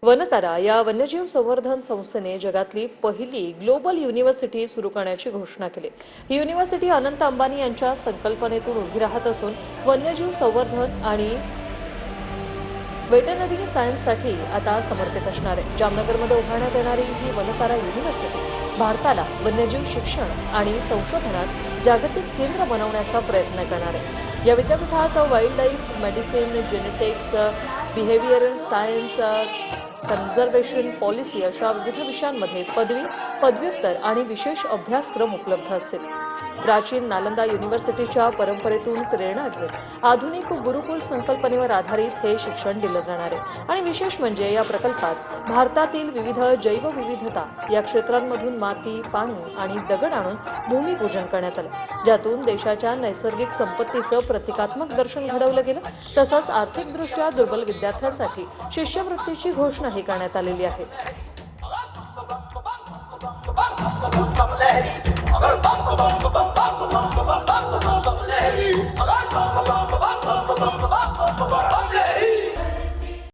वनतारा या वन्यजीव संवर्धन संस्थेने जगातली पहिली ग्लोबल युनिव्हर्सिटी सुरू करण्याची घोषणा केली। ही युनिव्हर्सिटी अनंत अंबानी यांच्या संकल्पनेतून उभी राहत असून वन्यजीव संवर्धन आणि वेटरनरी सायन्ससाठी आता समर्पित असणार आहे। जामनगरमध्ये उभारण्यात येणारी ही वनतारा युनिव्हर्सिटी भारताला वन्यजीव शिक्षण आणि संशोधनात जागतिक केंद्र बनवण्याचा प्रयत्न करणार आहे। या विद्यापीठात wild life medicine, genetics, behavioural science, conservation policy अशा विविध विषयांमध्ये पदवी, पदव्युत्तर आणि विशेष अभ्यासक्रम उपलब्ध असतील। प्राचीन नालंदा युनिव्हर्सिटीच्या परंपरेतून प्रेरणा घेत आधुनिक गुरुकुल संकल्पनेवर आधारित हे शिक्षण दिलं जाणार आहे। आणि विशेष म्हणजे या प्रकल्पात भारतातील विविध जैवविविधता या क्षेत्रांमधून माती, पाणी आणि दगड आणून भूमिपूजन करण्यात आलं, ज्यातून देशाच्या नैसर्गिक संपत्तीचं प्रतिकात्मक दर्शन घडवलं गेलं। तसंच आर्थिकदृष्ट्या दुर्बल विद्यार्थ्यांसाठी शिष्यवृत्तीची घोषणाही करण्यात आलेली आहे।